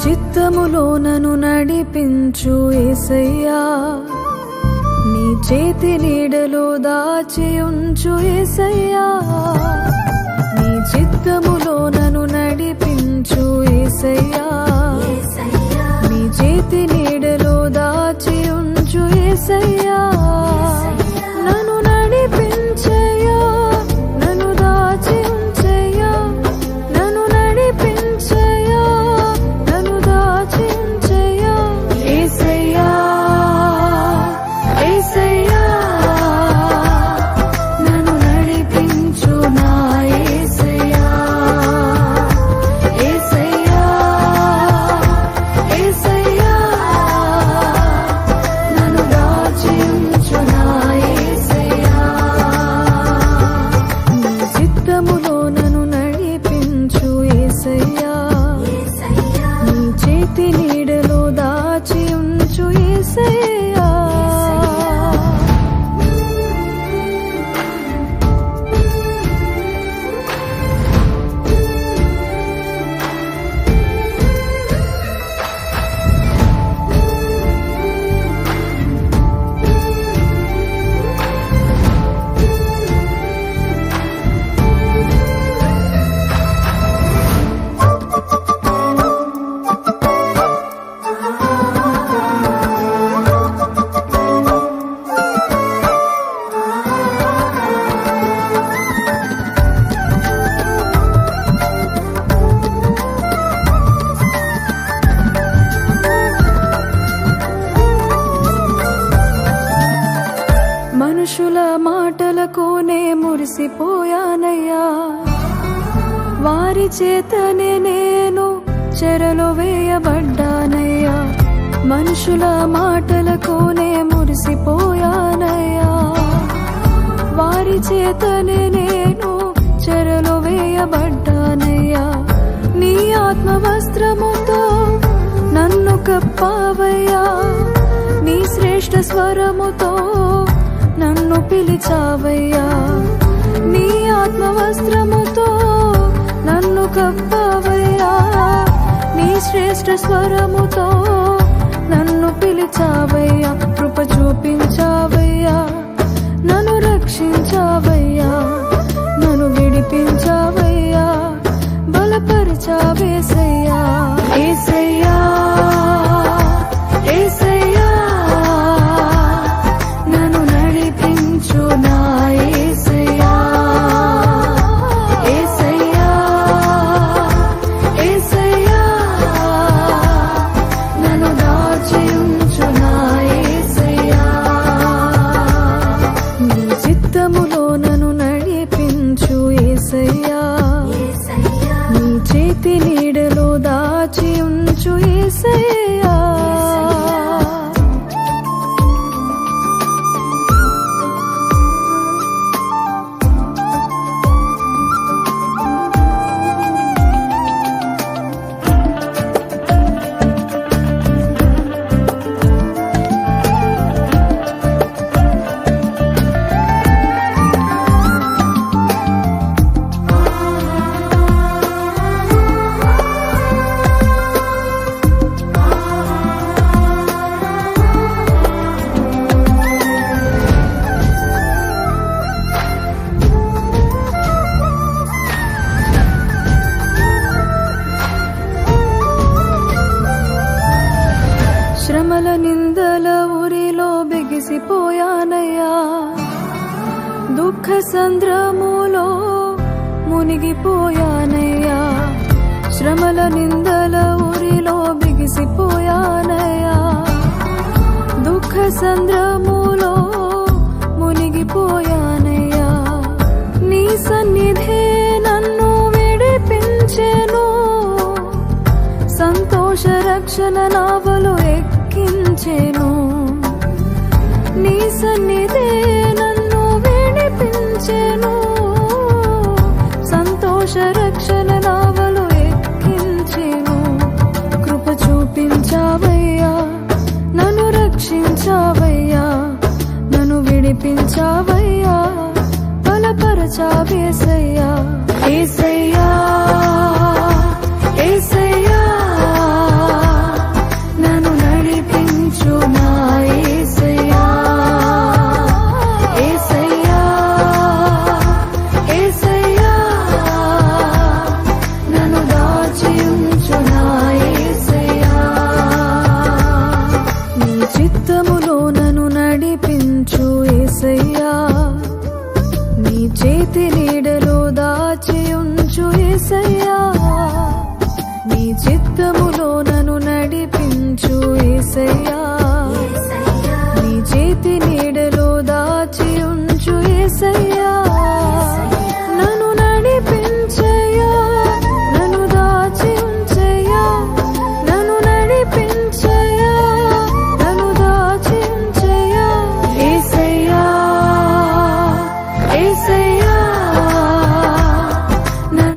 చిత్తములో నన్ను నడిపించు యేసయ్యా, నీ చేతి నీడలో దాచి ఉంచు యేసయ్యా, నీ చిత్తములో నన్ను నడిపించు యేసయ్యా, నీ చేతి నీడలో దాచి ఉంచు యేసయ్యా, నన్ను నడిపించయ్యా, నన్ను దాచి ఉంచయ్యా, నన్ను నడిపించయ్యా, నన్ను దాచి ఉంచయ్యా, యేసయ్యా, యేసయ్యా, నన్ను నడిపించు నా యేసయ్యా, యేసయ్యా, యేసయ్యా, నన్ను దాచి ఉంచు నా యేసయ్యా, నీ చిత్తములో నన్ను నడిపించు యేసయ్యా, నీ చేతి నీడలో దాచి ఉంచు యేసయ్యా. మనుషుల మాటలకునే మురిసిపోయానయ్యా, వారి చేతనే నేను చెరలో వేయబడ్డానయ్యా, మనుషుల మాటలకునే మురిసిపోయానయ్యా, వారి చేతనే నేను చెరలో వేయబడ్డానయ్యా, నీ ఆత్మ వస్త్రముతో నన్ను కప్పావయ్యా, నీ శ్రేష్ఠ స్వరముతో నన్ను పిలిచావయ్యా, నీ ఆత్మ వస్త్రముతో నన్ను కప్పావయ్యా, నీ శ్రేష్ఠ స్వరముతో నన్ను పిలిచావయ్యా, కృప చూపించావయ్యా, నన్ను రక్షించావయ్యా, నన్ను విడిపించావయ్యా, బలపరిచావేసయ్యా, యేసయ్యా, యేసయ్యా, నన్ను నడిపించు నా యేసయ్యా, యేసయ్యా, యేసయ్యా, నన్ను దాచి ఉంచు నా యేసయ్యా, నీ చిత్తములో నన్ను నడిపించు యేసయ్యా, నీ చేతి నీడలో దాచి ఉంచు యేసయ్యా. శ్రమల నిందల ఊరిలో బిగిసిపోయానయ్యా, దుఃఖ సంద్రములో మునిగిపోయానయ్యా, శ్రమల నిందల ఊరిలో బిగిసిపోయానయ్యా, దుఃఖ సంద్రములో మునిగిపోయానయ్యా, నీ సన్నిధే నన్ను విడిపించెను, సంతోష రక్షణ నావలు ఎక్కించెను, నీ సన్నిధే నన్ను విడిపించెను, సంతోష రక్షణ నావలు ఎక్కించెను, కృప చూపించావయ్యా, నన్ను రక్షించావయ్యా, నన్ను విడిపించావయ్యా, బలపరచావేసయ్యా, యేసయ్యా, యేసయ్యా, రక్తము